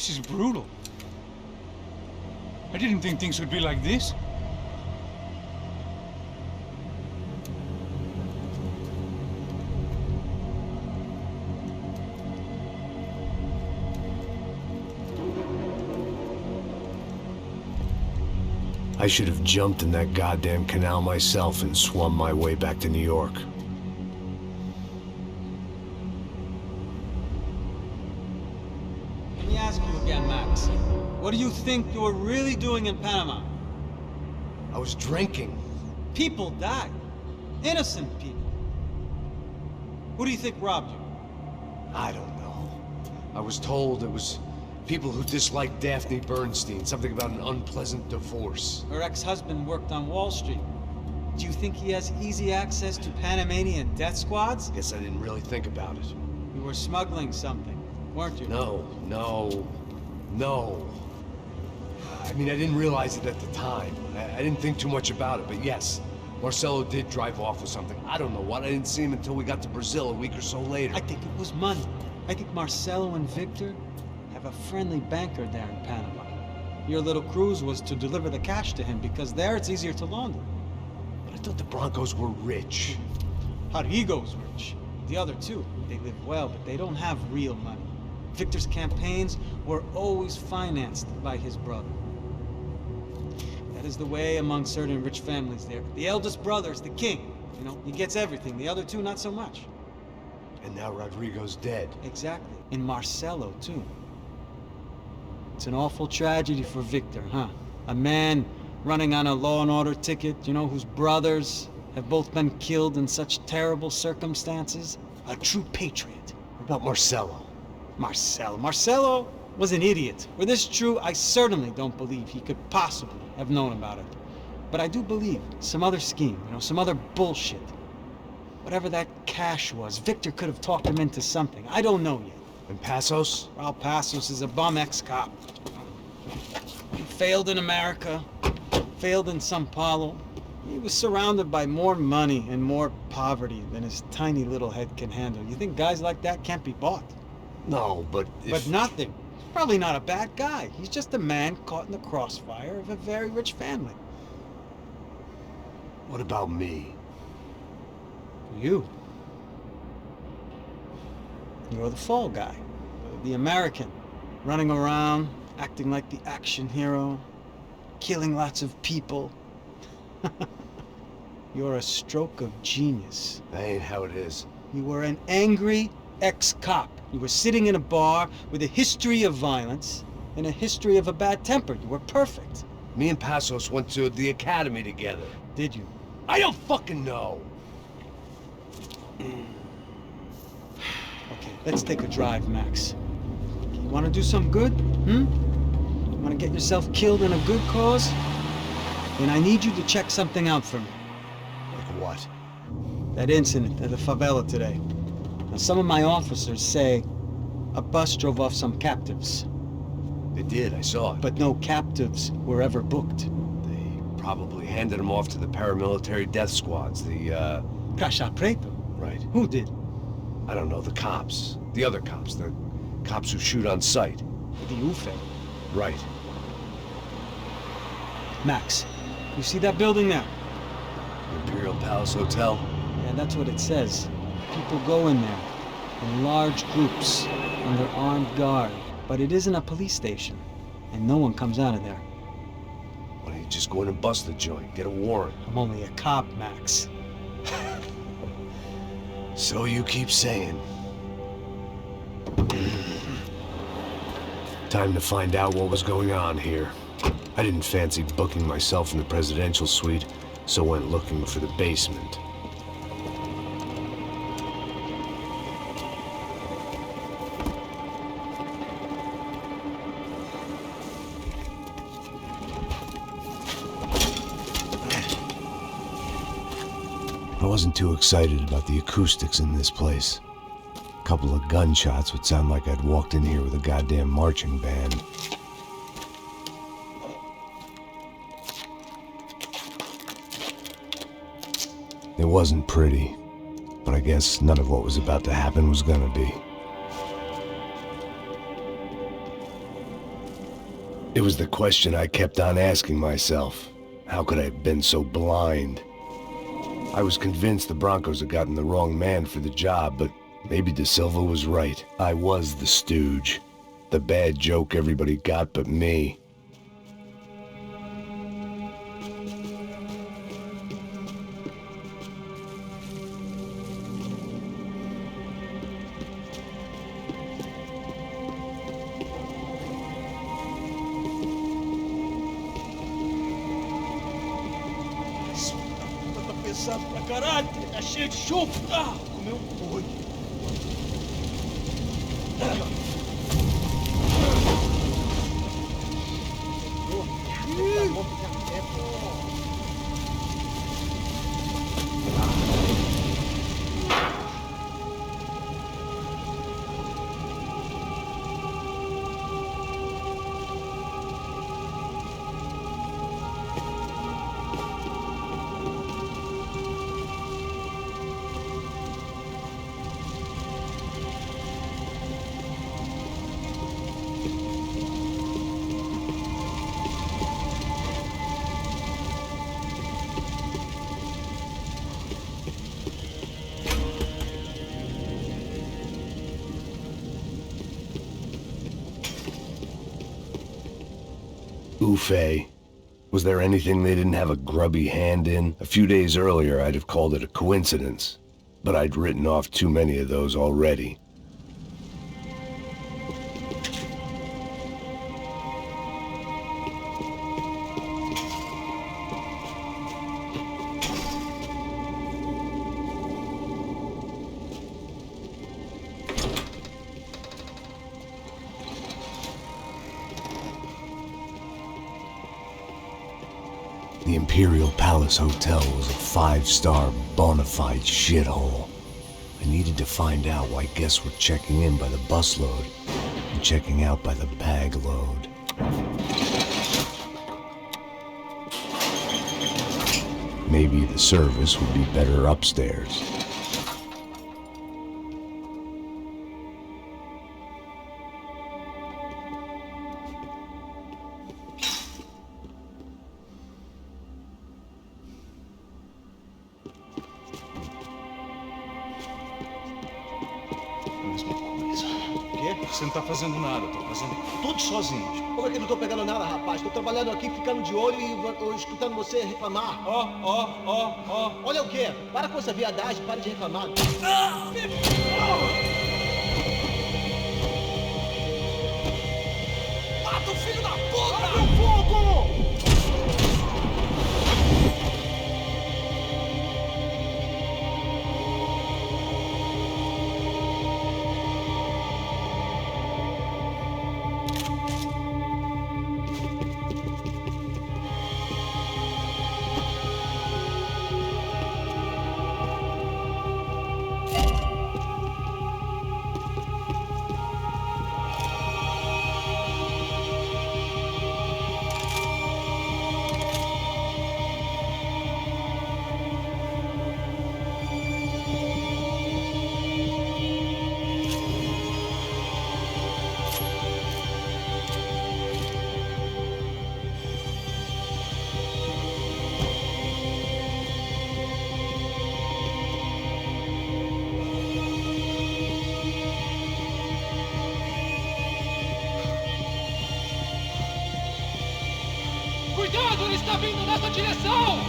This is brutal. I didn't think things would be like this. I should have jumped in that goddamn canal myself and swum my way back to New York. Let me ask you again, Max. What do you think you were really doing in Panama? I was drinking. People died. Innocent people. Who do you think robbed you? I don't know. I was told it was people who disliked Daphne Bernstein, something about an unpleasant divorce. Her ex-husband worked on Wall Street. Do you think he has easy access to Panamanian death squads? Guess I didn't really think about it. You were smuggling something, weren't you? No. I mean, I didn't realize it at the time. I didn't think too much about it, but yes, Marcelo did drive off with something. I don't know what. I didn't see him until we got to Brazil a week or so later. I think it was money. I think Marcelo and Victor have a friendly banker there in Panama. Your little cruise was to deliver the cash to him because there it's easier to launder. But I thought the Broncos were rich. Rodrigo's rich. The other two, they live well, but they don't have real money. Victor's campaigns were always financed by his brother. That is the way among certain rich families there. The eldest brother is the king. You know, he gets everything. The other two, not so much. And now Rodrigo's dead. Exactly. And Marcelo, too. It's an awful tragedy for Victor, huh? A man running on a law and order ticket, you know, whose brothers have both been killed in such terrible circumstances. A true patriot. What about Marcelo? Marcelo was an idiot. Were this true, I certainly don't believe he could possibly have known about it. But I do believe some other scheme, you know, some other bullshit. Whatever that cash was, Victor could have talked him into something. I don't know yet. And Passos? Raul Passos is a bum ex-cop. He failed in America, failed in Sao Paulo. He was surrounded by more money and more poverty than his tiny little head can handle. You think guys like that can't be bought? No, but But nothing. He's probably not a bad guy. He's just a man caught in the crossfire of a very rich family. What about me? You. You're the fall guy. The American. Running around, acting like the action hero. Killing lots of people. You're a stroke of genius. That ain't how it is. You were an angry ex-cop. You were sitting in a bar with a history of violence and a history of a bad temper. You were perfect. Me and Passos went to the academy together. Did you? I don't fucking know. Okay, let's take a drive, Max. You want to do some good? You want to get yourself killed in a good cause? Then I need you to check something out for me. Like what? That incident at the favela today. Now, some of my officers say a bus drove off some captives. They did, I saw it. But no captives were ever booked. They probably handed them off to the paramilitary death squads, the, Caixa Preto? Right. Who did? I don't know, the cops. The other cops, the cops who shoot on sight. The UFE. Right. Max, you see that building there? The Imperial Palace Hotel? Yeah, that's what it says. People go in there, in large groups, under armed guard. But it isn't a police station, and no one comes out of there. Why don't you just go in and bust the joint, get a warrant? I'm only a cop, Max. So you keep saying. Time to find out what was going on here. I didn't fancy booking myself in the presidential suite, so went looking for the basement. I wasn't too excited about the acoustics in this place. A couple of gunshots would sound like I'd walked in here with a goddamn marching band. It wasn't pretty, but I guess none of what was about to happen was gonna be. It was the question I kept on asking myself. How could I have been so blind? I was convinced the Broncos had gotten the wrong man for the job, but maybe De Silva was right. I was the stooge. The bad joke everybody got but me. Pesado pra caralho, tá cheio de chumbo. Ah, comeu um boi. Ufe. Was there anything they didn't have a grubby hand in? A few days earlier, I'd have called it a coincidence, but I'd written off too many of those already. The Imperial Palace Hotel was a 5-star bona fide shithole. I needed to find out why guests were checking in by the busload and checking out by the bag load. Maybe the service would be better upstairs. Você não tá fazendo nada, tô fazendo tudo sozinho. Como é que eu não tô pegando nada, rapaz? Tô trabalhando aqui, ficando de olho e escutando você reclamar. Ó. Olha o quê? Para com essa viadagem, para de reclamar. Mata o filho da puta! Abre o fogo! Cuidado, ele está vindo nessa direção!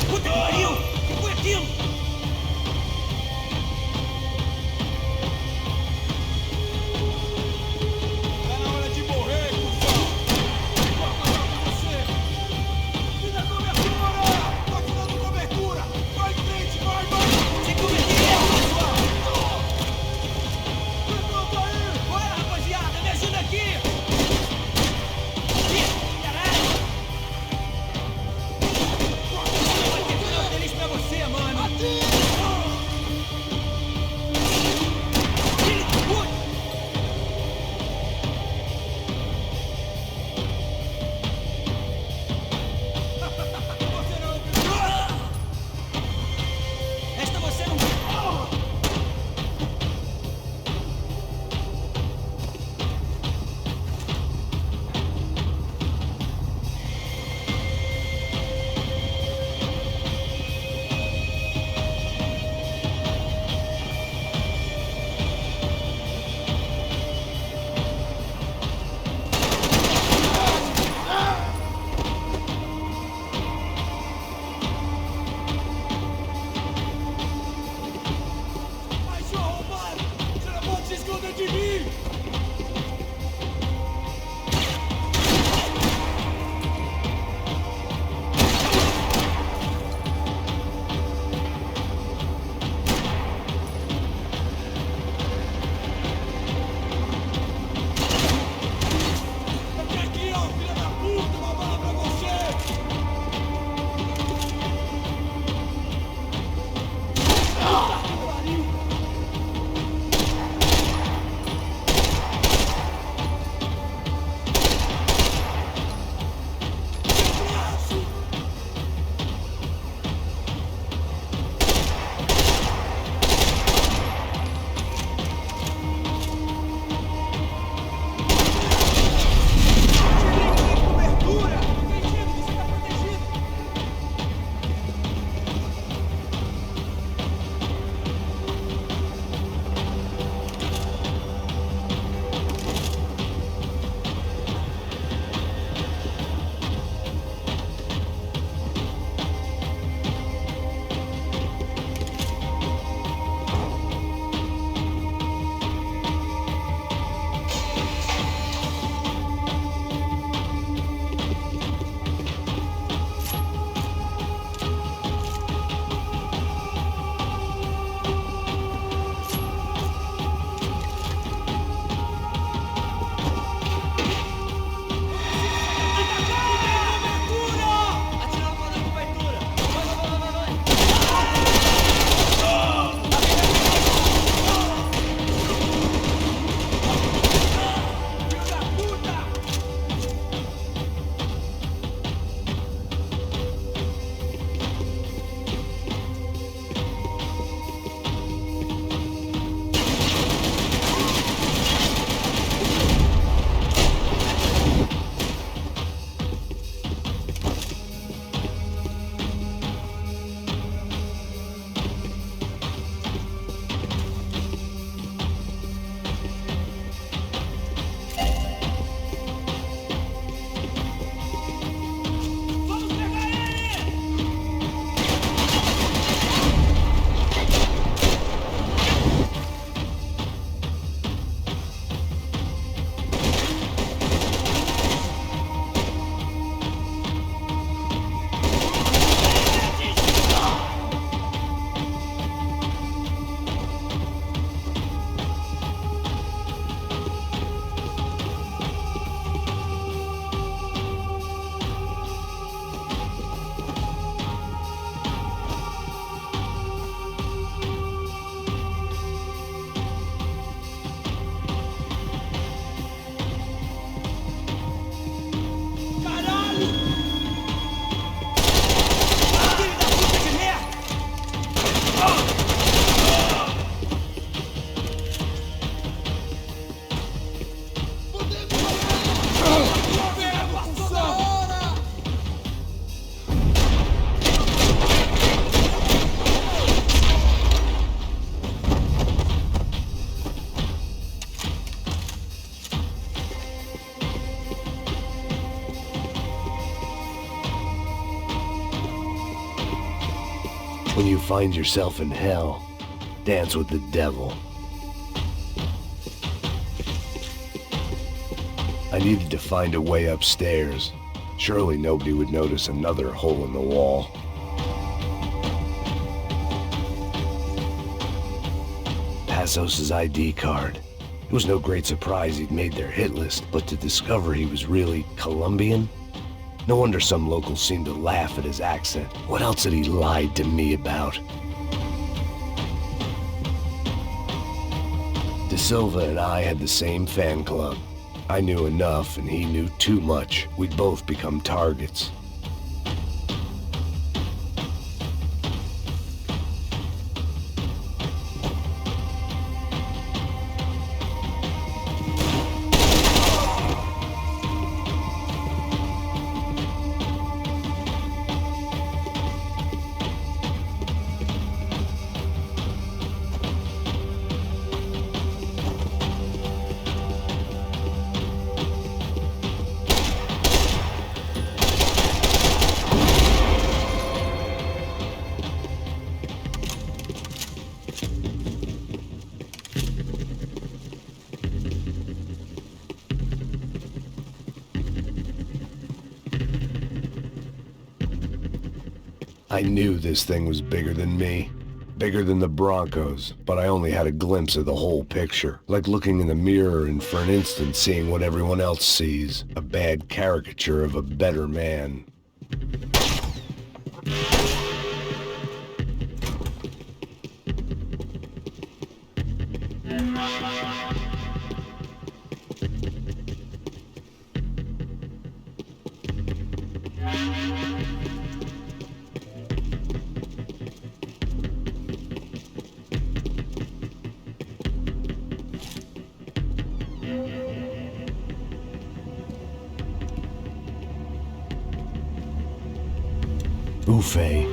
Puta que pariu! O que foi aquilo? Tá na hora de morrer, cuzão! Vou acabar com você! you find yourself in hell, dance with the devil. I needed to find a way upstairs. Surely nobody would notice another hole in the wall. Passos's ID card. It was no great surprise he'd made their hit list, but to discover he was really Colombian? No wonder some locals seemed to laugh at his accent. What else had he lied to me about? De Silva and I had the same fan club. I knew enough and he knew too much. We'd both become targets. I knew this thing was bigger than me, bigger than the Broncos, but I only had a glimpse of the whole picture, like looking in the mirror and for an instant seeing what everyone else sees, a bad caricature of a better man. Buffet.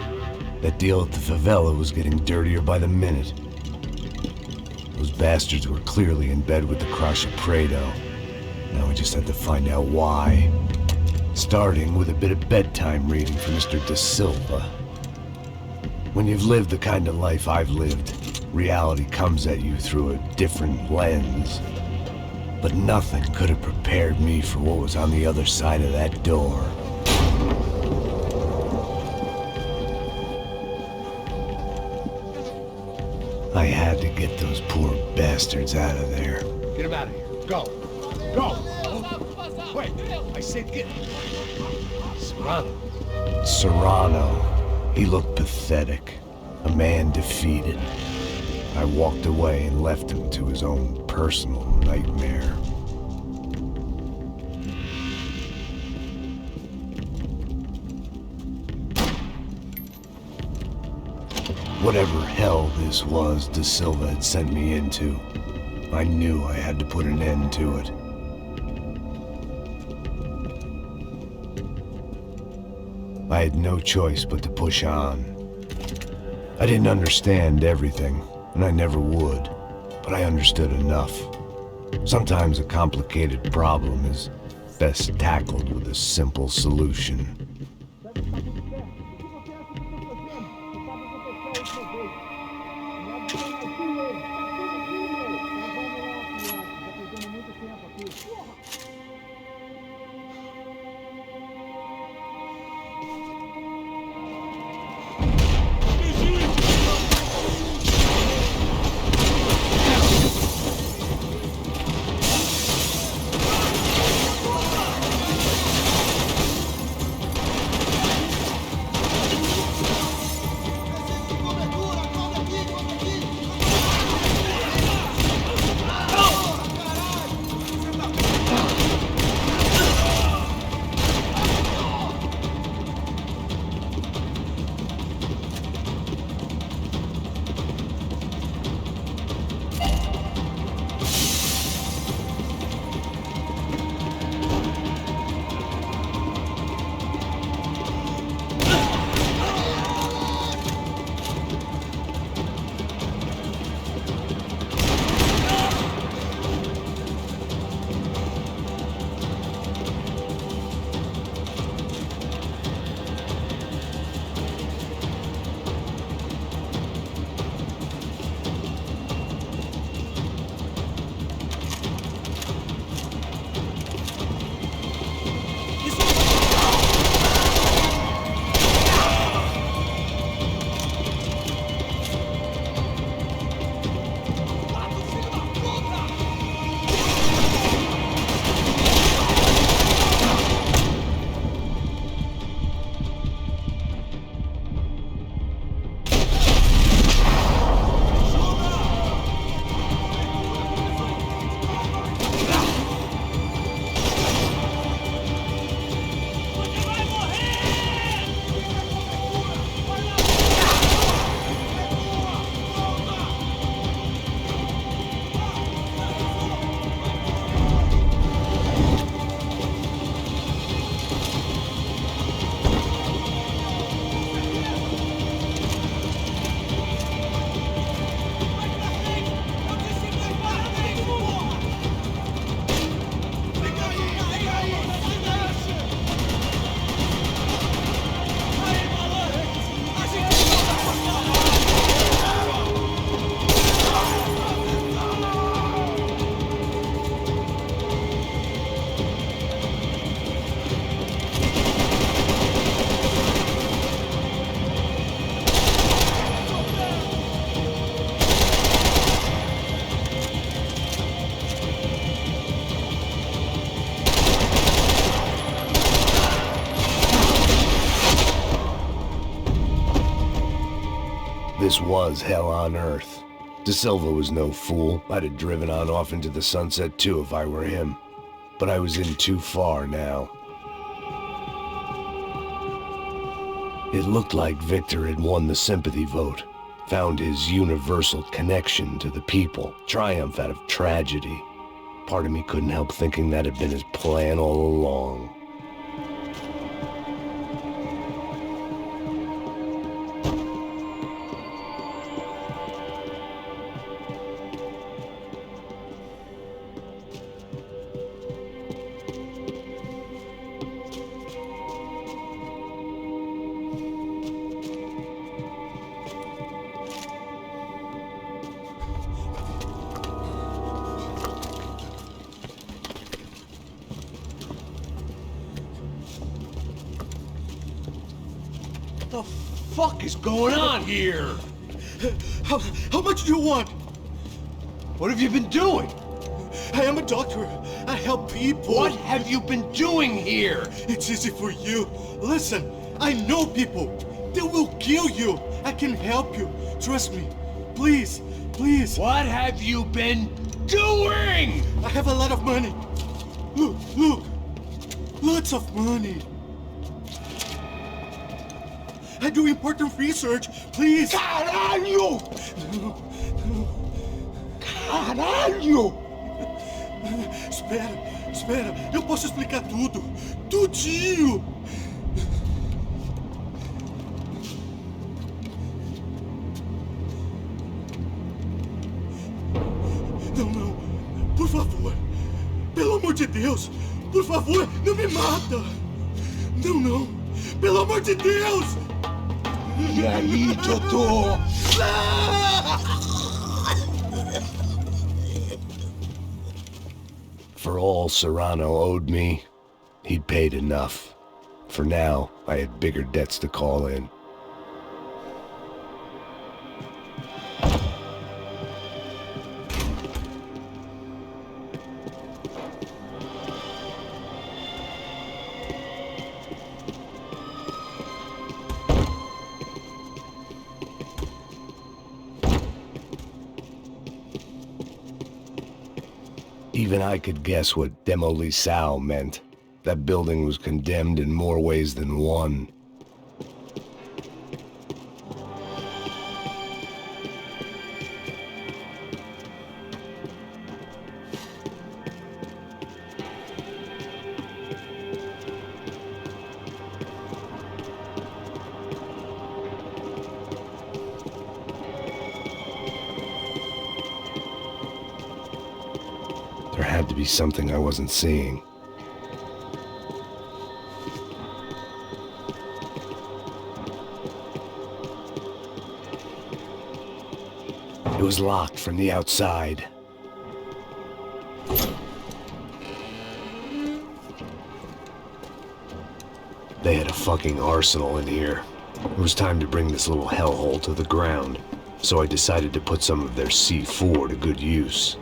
That deal at the favela was getting dirtier by the minute. Those bastards were clearly in bed with the Crusher Prado. Now we just had to find out why. Starting with a bit of bedtime reading for Mr. De Silva. When you've lived the kind of life I've lived, reality comes at you through a different lens. But nothing could have prepared me for what was on the other side of that door. I had to get those poor bastards out of there. Get him out of here. Go. Go. Wait. I said get. Serrano. Serrano. He looked pathetic. A man defeated. I walked away and left him to his own personal nightmare. Whatever hell this was De Silva had sent me into, I knew I had to put an end to it. I had no choice but to push on. I didn't understand everything, and I never would, but I understood enough. Sometimes a complicated problem is best tackled with a simple solution. This was hell on earth. De Silva was no fool. I'd have driven on off into the sunset too if I were him. But I was in too far now. It looked like Victor had won the sympathy vote, found his universal connection to the people, triumph out of tragedy. Part of me couldn't help thinking that had been his plan all along. What the fuck is going on here? How much do you want? What have you been doing? I am a doctor. I help people. What have you been doing here? It's easy for you. Listen, I know people. They will kill you. I can help you. Trust me. Please, please. What have you been doing? I have a lot of money. Look, look. Lots of money. I do important research. Please. Caralho! No, Caralho! Espera. Eu posso explicar tudo. Tudinho. Não. Por favor. Pelo amor de Deus. Por favor, não me mata. Não. Pelo amor de Deus. E aí, Totô? For all Serrano owed me, he'd paid enough. For now, I had bigger debts to call in. Even I could guess what demolição meant. That building was condemned in more ways than one. There had to be something I wasn't seeing. It was locked from the outside. They had a fucking arsenal in here. It was time to bring this little hellhole to the ground, so I decided to put some of their C4 to good use.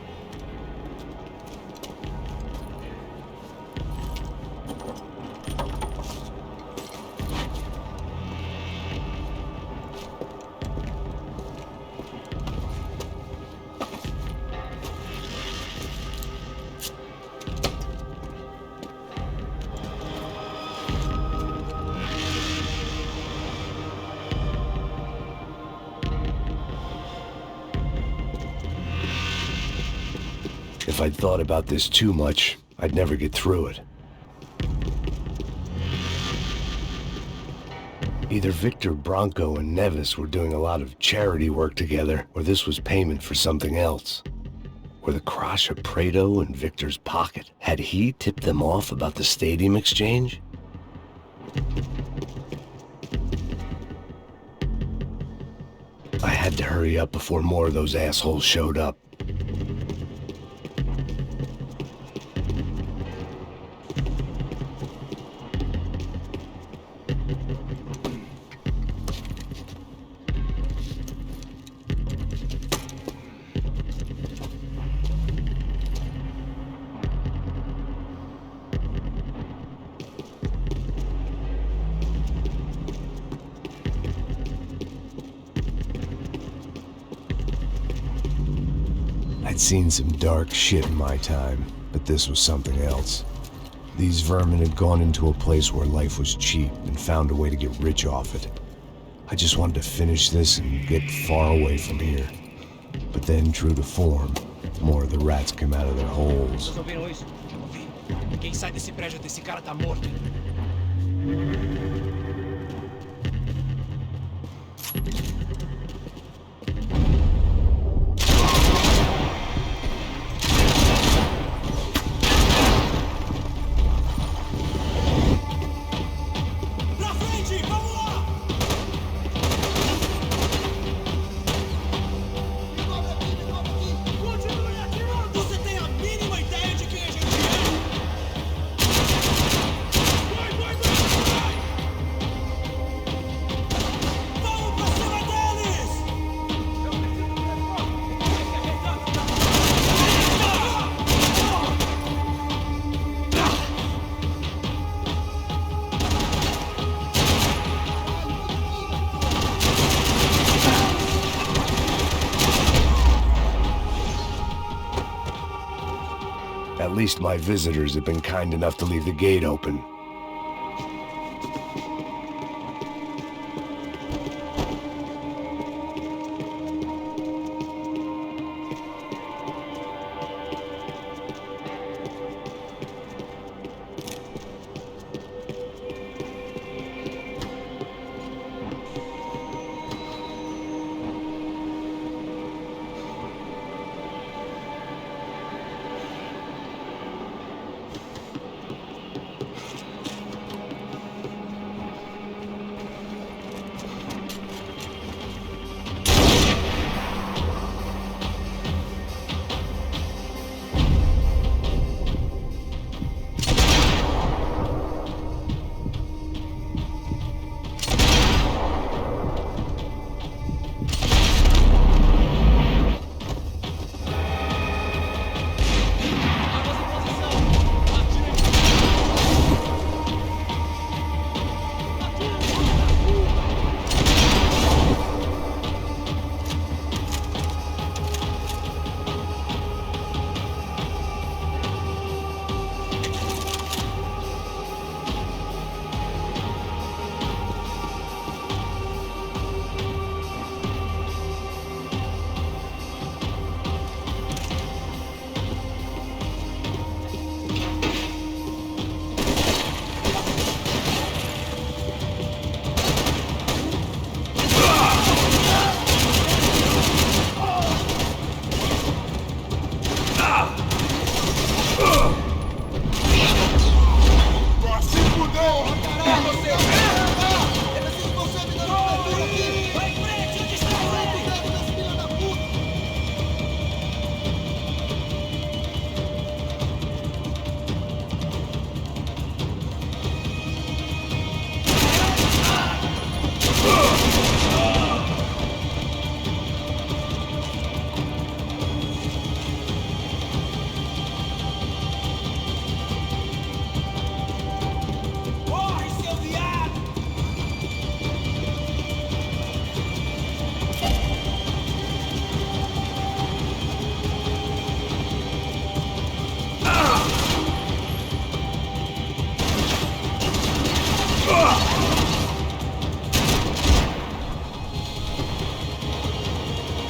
If I'd thought about this too much, I'd never get through it. Either Victor, Branco, and Neves were doing a lot of charity work together, or this was payment for something else. Were the Crash of Prado in Victor's pocket? Had he tipped them off about the stadium exchange? I had to hurry up before more of those assholes showed up. I'd seen some dark shit in my time, but this was something else. These vermin had gone into a place where life was cheap and found a way to get rich off it. I just wanted to finish this and get far away from here. But then, true to form, more of the rats come out of their holes. Vocês ouviram isso? Ouvi. Quem sai desse prédio desse cara tá morto. At least my visitors have been kind enough to leave the gate open.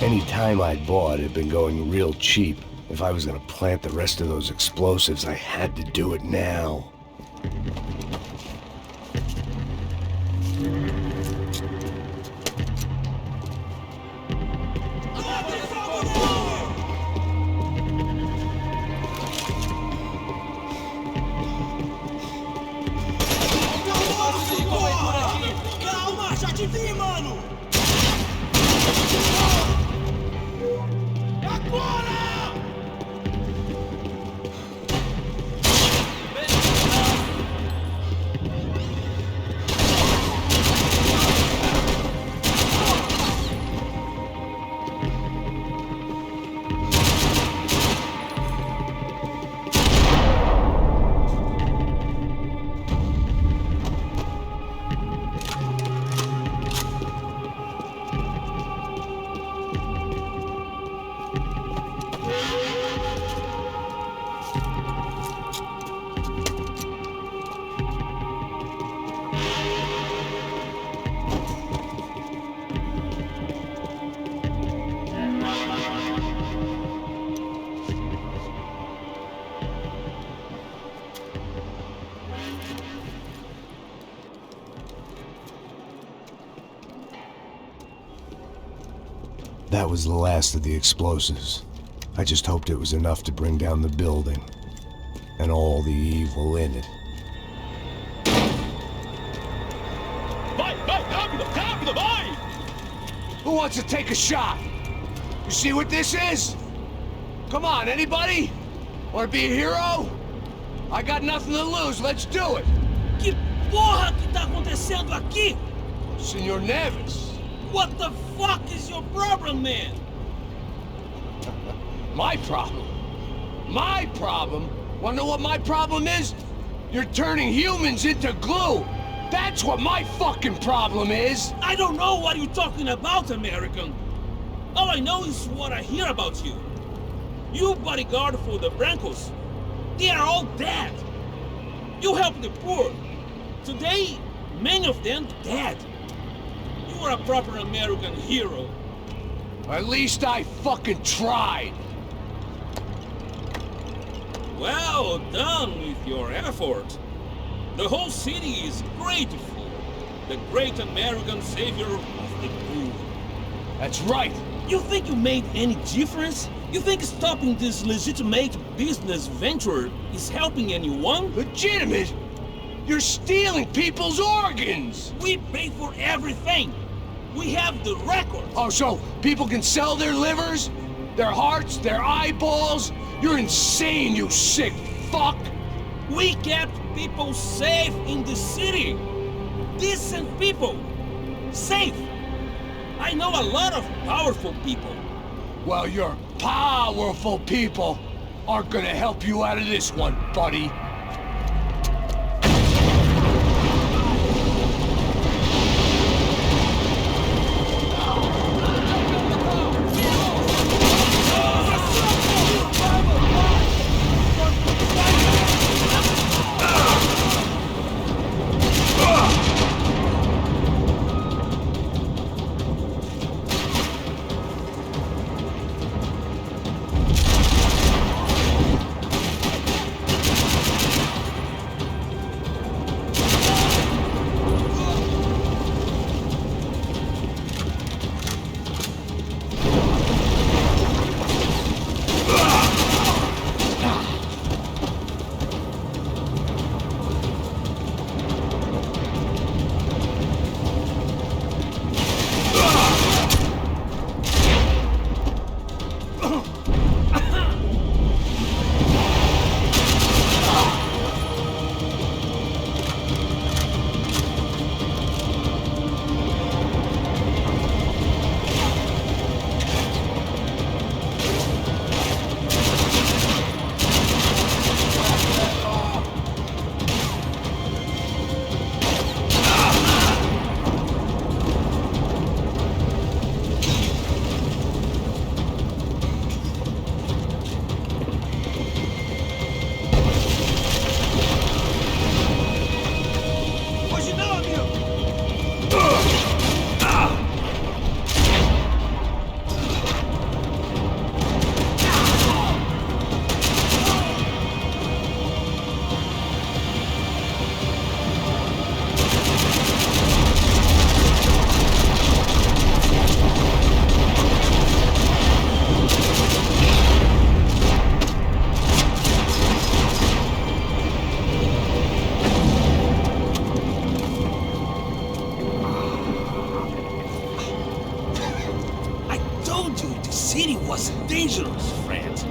Any time I'd bought had been going real cheap. If I was gonna plant the rest of those explosives, I had to do it now. Calma, já te vi, mano! That was the last of the explosives. I just hoped it was enough to bring down the building. And all the evil in it. Vai, rápido, rápido, vai! Who wants to take a shot? You see what this is? Come on, anybody? Want to be a hero? I got nothing to lose, let's do it! Que porra que tá acontecendo aqui? Senor Neves. What the fuck is your problem, man? My problem? My problem? Wanna know what my problem is? You're turning humans into glue! That's what my fucking problem is! I don't know what you're talking about, American. All I know is what I hear about you. You bodyguard for the Brancos. They are all dead. You help the poor. Today, many of them dead. You are a proper American hero. At least I fucking tried! Well done with your effort. The whole city is grateful. The great American savior of the poor. That's right! You think you made any difference? You think stopping this legitimate business venture is helping anyone? Legitimate? You're stealing people's organs! We pay for everything. We have the record. Oh, so people can sell their livers? Their hearts? Their eyeballs? You're insane, you sick fuck! We kept people safe in the city. Decent people. Safe. I know a lot of powerful people. Well, your powerful people aren't gonna help you out of this one, buddy. dangerous, friend.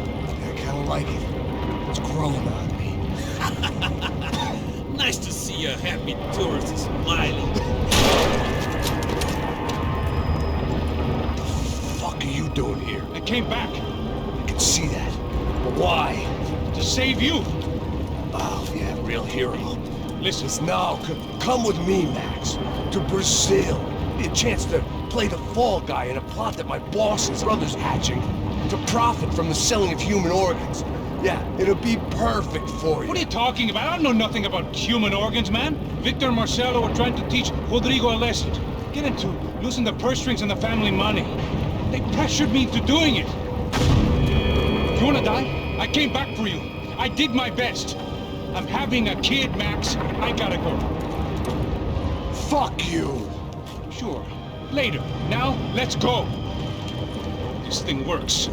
I kinda like it. It's growing on me. Nice to see a happy tourist smiling. What the fuck are you doing here? I came back I can see that. But why? to save you. Oh, yeah, real hero. Listen, Now, come with me, Max. To Brazil. Be a chance to play the fall guy in a plot that my boss and brother's hatching. To profit from the selling of human organs. Yeah, it'll be perfect for you. what are you talking about? I don't know nothing about human organs, man. Victor and Marcelo were trying to teach Rodrigo a lesson. Get into losing the purse strings and the family money. They pressured me into doing it. You wanna die? I came back for you. I did my best. I'm having a kid, Max. I gotta go. Fuck you. Sure. Later. Now, let's go. this thing works.